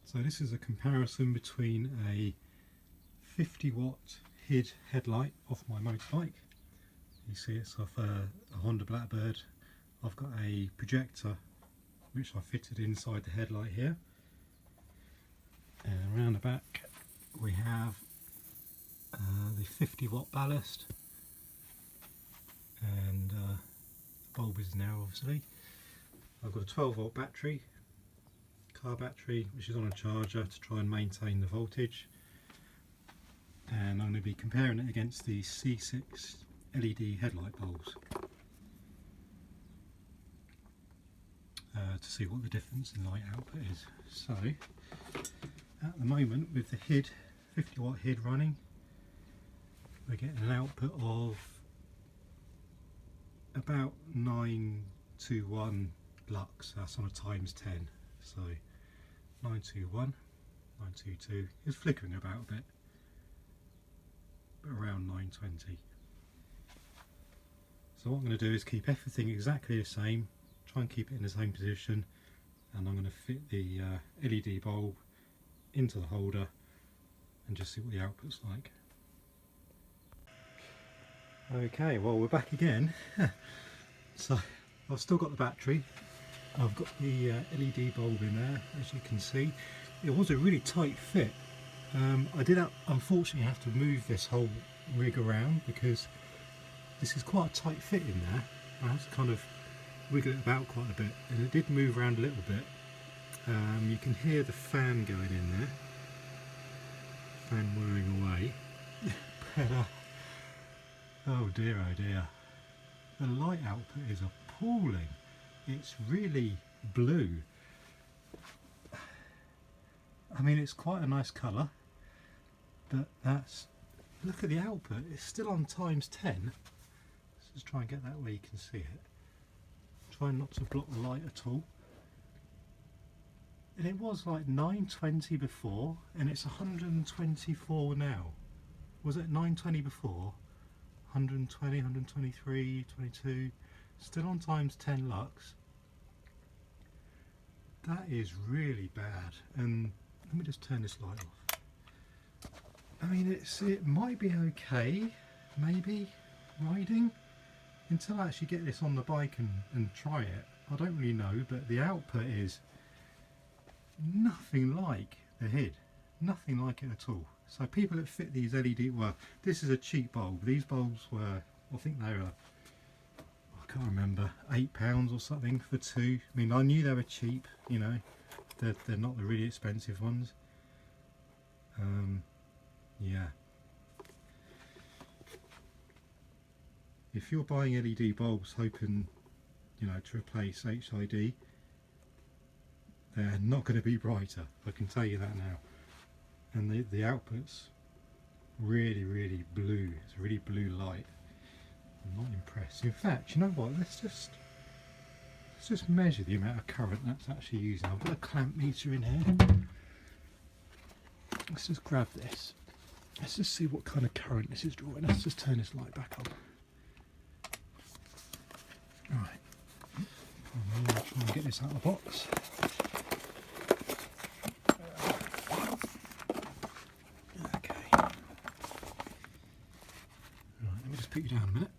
So this is a comparison between a 50 watt HID headlight off my motorbike. You see it's off a Honda Blackbird. I've got a projector which I fitted inside the headlight here. And around the back we have the 50 watt ballast, and the bulb is now obviously. I've got a 12 volt battery, car battery, which is on a charger to try and maintain the voltage, and I'm going to be comparing it against the C6 LED headlight bulbs to see what the difference in light output is. So at the moment, with the HID 50 watt HID running, we're getting an output of about 921 lux. That's on a times 10, so 921, 922 is flickering about a bit, but around 920. So what I'm going to do is keep everything exactly the same, try and keep it in the same position, and I'm going to fit the LED bulb into the holder and just see what the output's like. Okay, well, we're back again. So I've still got the battery, I've got the LED bulb in there, as you can see. It was a really tight fit. I did unfortunately have to move this whole rig around because this is quite a tight fit in there. I had to kind of wiggle it about quite a bit, and it did move around a little bit. You can hear the fan going in there, fan whirring away. But oh dear, the light output is appalling. It's really blue. I mean, it's quite a nice colour, but look at the output, it's still on times 10. Let's just try and get that where you can see it. Try not to block the light at all. And it was like 920 before, and it's 124 now. Was it 920 before? 120, 123, 22, still on times 10 lux. That is really bad. And let me just turn this light off. I mean, it might be okay, maybe, riding, until I actually get this on the bike and try it. I don't really know, but the output is nothing like the HID, nothing like it at all. So people that fit these LED, well, this is a cheap bulb. These bulbs were, I think they were, I can't remember, £8 or something for two. I mean, I knew they were cheap, you know, they're not the really expensive ones. Yeah. If you're buying LED bulbs hoping, you know, to replace HID, they're not going to be brighter, I can tell you that now. And the output's really blue. It's a really blue light. I'm not impressed. In fact, you know what, let's just measure the amount of current that's actually using. I've got a clamp meter in here. Let's just grab this. Let's just see what kind of current this is drawing. Let's just turn this light back on. Right, I'm going to try and get this out of the box. Put you down a minute.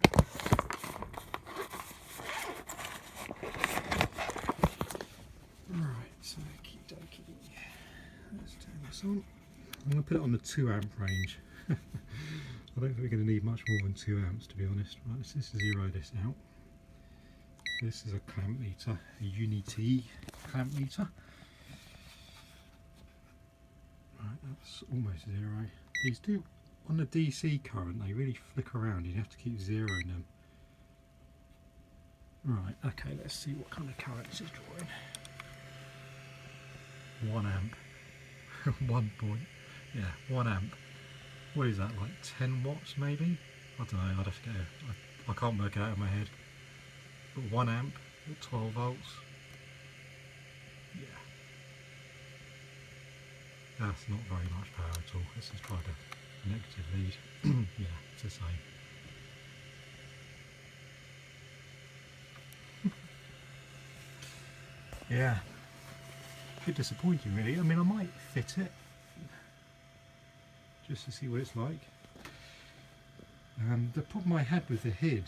Right, so okie dokie. Let's turn this on. I'm going to put it on the 2 amp range. I don't think we're going to need much more than 2 amps, to be honest. Right, let's just zero this out. This is a clamp meter, a Unity clamp meter. Right, that's almost zero. These do, on the DC current, they really flick around. You have to keep zeroing them. Right, okay, let's see what kind of current this is drawing. 1 amp. 1 amp. What is that, like 10 watts maybe? I don't know, I'd have to go. I can't work it out in my head. But 1 amp at 12 volts. Yeah. That's not very much power at all. Let's just try the negative lead. Yeah, it's the same. Yeah. bit disappointing really. I mean, I might fit it just to see what it's like. The problem I had with the hood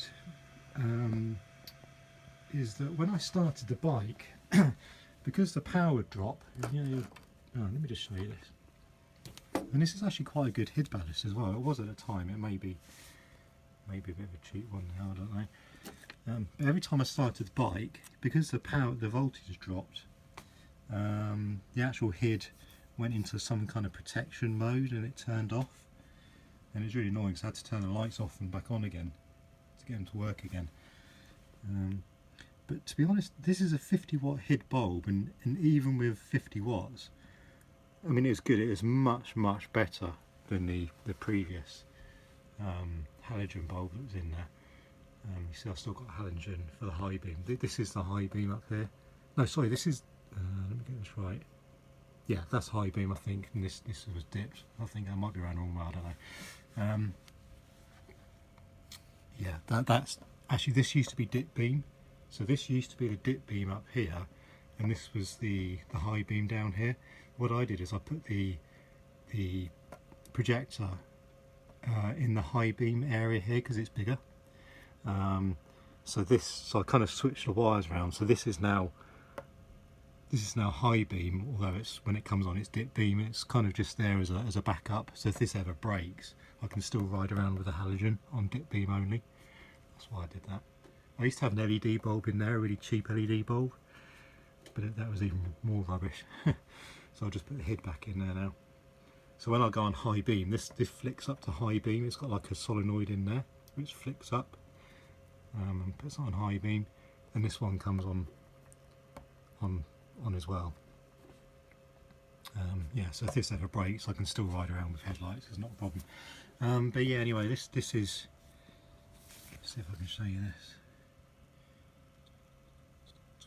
is that when I started the bike, because the power would drop, you know, let me just show you this. And this is actually quite a good hood ballast as well. It was at the time. It may be a bit of a cheap one now, I don't know. But every time I started the bike, because the voltage dropped, the actual hood went into some kind of protection mode and it turned off. And it's really annoying because I had to turn the lights off and back on again to get them to work again. But to be honest, this is a 50 watt hood bulb, and even with 50 watts, I mean, it was good. It was much better than the previous halogen bulb that was in there. You see I've still got halogen for the high beam. This is the high beam up here. No, sorry, this is, let me get this right. Yeah, that's high beam I think, and this was dipped. I think I might be around wrong, I don't know. Yeah, that's actually, this used to be dip beam. So this used to be the dip beam up here, and this was the high beam down here. What I did is I put the projector in the high beam area here because it's bigger. So I kind of switched the wires around. So this is now high beam, although when it comes on it's dip beam. It's kind of just there as a backup. So if this ever breaks, I can still ride around with a halogen on dip beam only. That's why I did that. I used to have an LED bulb in there, a really cheap LED bulb, but that was even more rubbish. So I'll just put the head back in there now. So when I go on high beam, this flicks up to high beam. It's got like a solenoid in there which flicks up and puts it on high beam, and this one comes on as well. Yeah, so if this ever breaks, I can still ride around with headlights. It's not a problem. But yeah, anyway, this is. Let's see if I can show you this.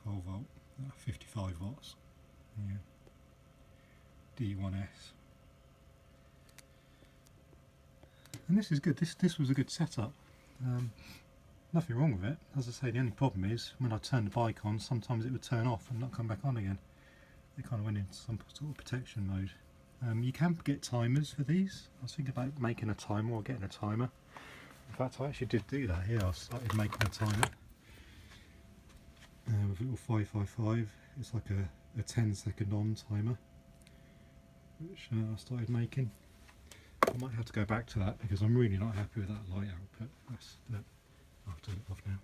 12 volt, 55 watts. Yeah. D1S. And this is good. This was a good setup. Nothing wrong with it. As I say, the only problem is when I turn the bike on, sometimes it would turn off and not come back on again. It kind of went into some sort of protection mode. You can get timers for these. I was thinking about making a timer or getting a timer. In fact, I actually did do that here. I started making a timer with a little 555. It's like a 10-second on timer, which I started making. I might have to go back to that because I'm really not happy with that light output. I'll turn it off now.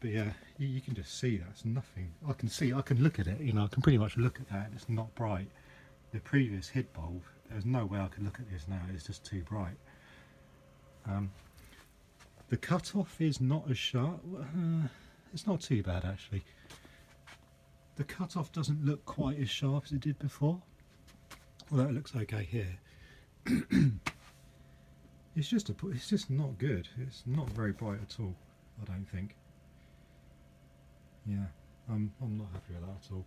But yeah, you can just see that's nothing. I can look at it, you know, I can pretty much look at that and it's not bright. The previous head bulb, there's no way I could look at this now, it's just too bright. The cutoff is not as sharp. It's not too bad actually. The cutoff doesn't look quite as sharp as it did before, although it looks okay here. It's just not good. It's not very bright at all, I don't think. Yeah, I'm not happy with that at all.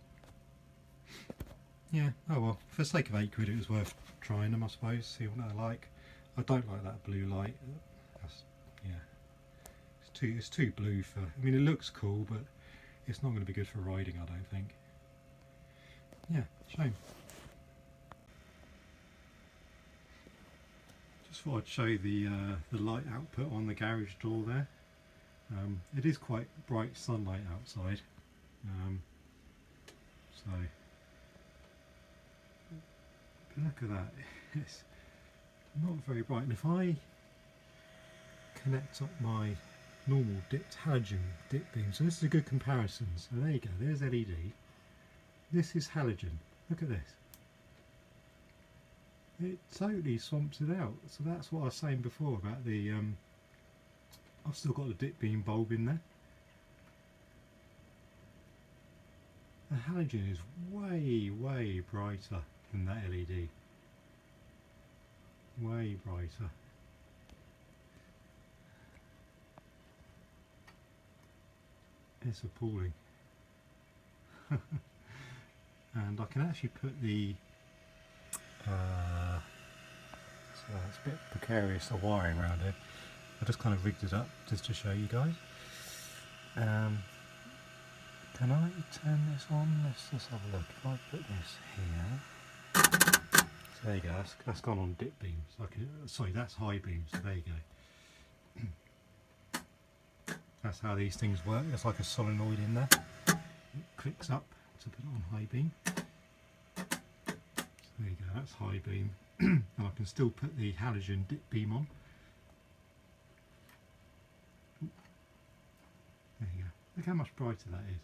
Yeah, oh well, for the sake of £8 it was worth trying them, I suppose, see what they're like. I don't like that blue light. Yeah, it's too blue for, I mean, it looks cool, but it's not going to be good for riding, I don't think. Yeah, shame. Just thought I'd show the light output on the garage door there. It is quite bright sunlight outside, but look at that, it's not very bright. And if I connect up my normal halogen dip beam, so this is a good comparison. So there you go, there's LED, this is halogen, look at this. It totally swamps it out. So that's what I was saying before about the I've still got the dip beam bulb in there. The halogen is way brighter than that LED. Way brighter. It's appalling. And I can actually put the so it's a bit precarious, the wiring around here. I just kind of rigged it up just to show you guys. Can I turn this on? Let's have a look. If I put this here, so there you go. That's gone on dip beam. So sorry, that's high beam. So there you go. That's how these things work. There's like a solenoid in there. It clicks up to put it on high beam. So there you go. That's high beam, and I can still put the halogen dip beam on. There you go. Look how much brighter that is.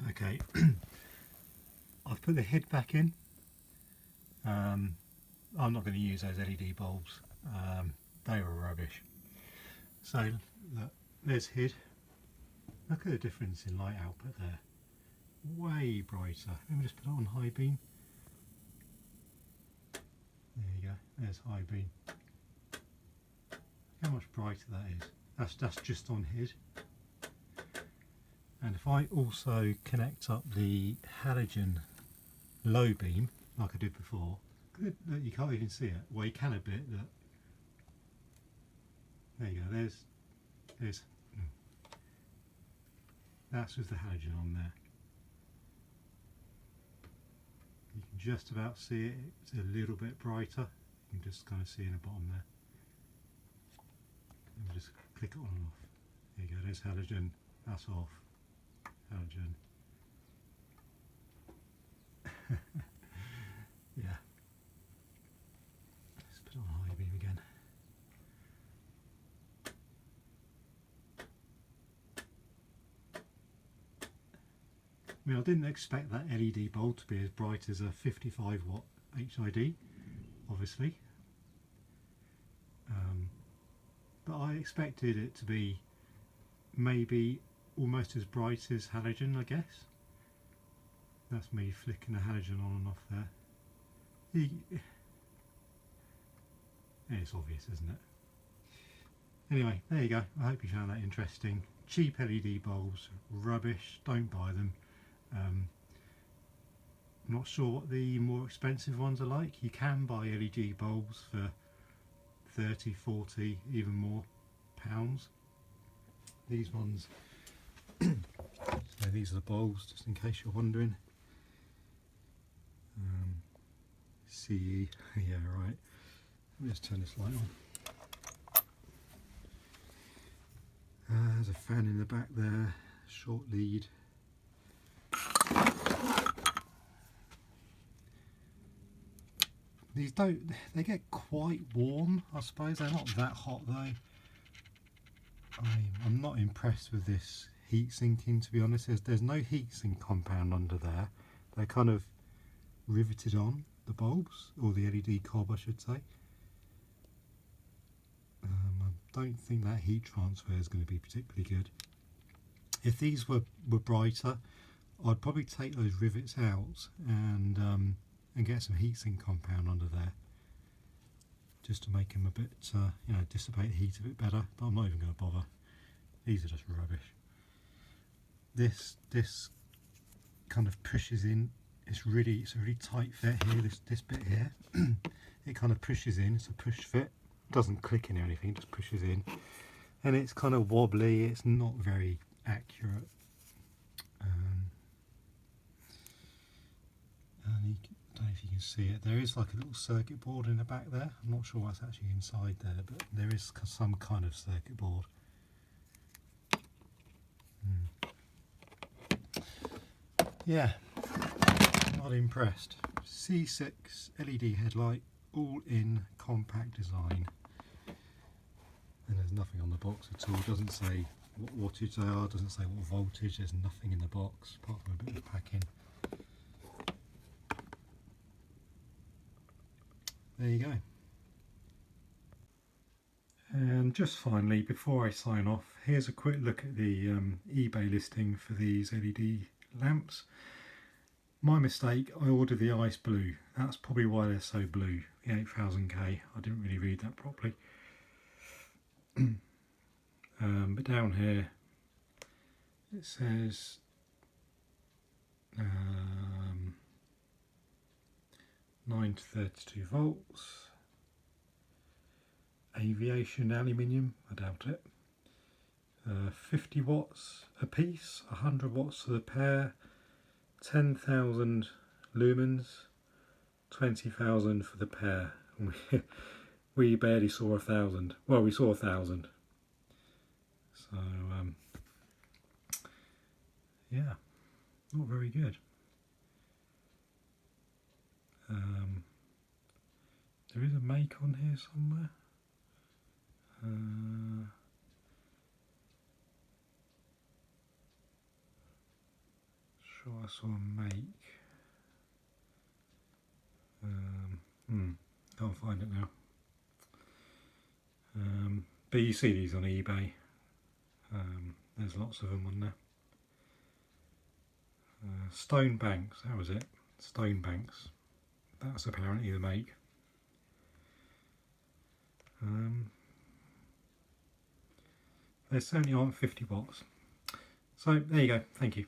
Okay, I've put the head back in. I'm not going to use those LED bulbs. They were rubbish. So look, there's head. Look at the difference in light output there. Way brighter. Let me just put it on high beam. There you go. There's high beam. Look how much brighter that is. That's just on head. And if I also connect up the halogen low beam, like I did before, look, you can't even see it. Well, you can a bit. Look. There you go. There's. That's with the halogen on there. You can just about see it. It's a little bit brighter. You can just kind of see in the bottom there. Let me just click it on and off. There you go. There's halogen. That's off. Halogen. Yeah. Let's put it on high beam again. I mean, I didn't expect that LED bulb to be as bright as a 55 watt HID, obviously. But I expected it to be maybe almost as bright as halogen, I guess. That's me flicking the halogen on and off there. It's obvious, isn't it? Anyway, there you go. I hope you found that interesting. Cheap LED bulbs, rubbish, don't buy them. I'm not sure what the more expensive ones are like. You can buy LED bulbs for 30, 40, even more pounds. These ones, so these are the bulbs, just in case you're wondering. CE, yeah, right. Let me just turn this light on. There's a fan in the back there, short lead. These they get quite warm, I suppose. They're not that hot though. I'm not impressed with this heat sinking, to be honest. There's no heat sink compound under there. They're kind of riveted on, the bulbs, or the LED cob I should say. I don't think that heat transfer is going to be particularly good. If these were brighter, I'd probably take those rivets out and get some heatsink compound under there, just to make them a bit, you know, dissipate heat a bit better. But I'm not even going to bother. These are just rubbish. This kind of pushes in. It's a really tight fit here. This bit here, it kind of pushes in. It's a push fit. It doesn't click in or anything. It just pushes in, and it's kind of wobbly. It's not very accurate. And I don't know if you can see it. There is like a little circuit board in the back there. I'm not sure what's actually inside there, but there is some kind of circuit board. Yeah, not impressed. C6 LED headlight, all in compact design. And there's nothing on the box at all. It doesn't say what wattage they are, doesn't say what voltage. There's nothing in the box apart from a bit of packing. There you go. And just finally, before I sign off, here's a quick look at the eBay listing for these LED lamps. My mistake, I ordered the ice blue. That's probably why they're so blue, the 8000K. I didn't really read that properly. But down here it says 9 to 32 volts, aviation aluminium, I doubt it, 50 watts a piece, 100 watts to the pair, 10,000 lumens, 20,000 for the pair. We barely saw 1,000. Well, we saw 1,000. So yeah, not very good. There is a make on here somewhere. Sure, I saw a make. Can't find it now. But you see these on eBay. There's lots of them on there. StoneBanks, that was it. StoneBanks. That's apparently the make. They certainly aren't 50 watts. So there you go. Thank you.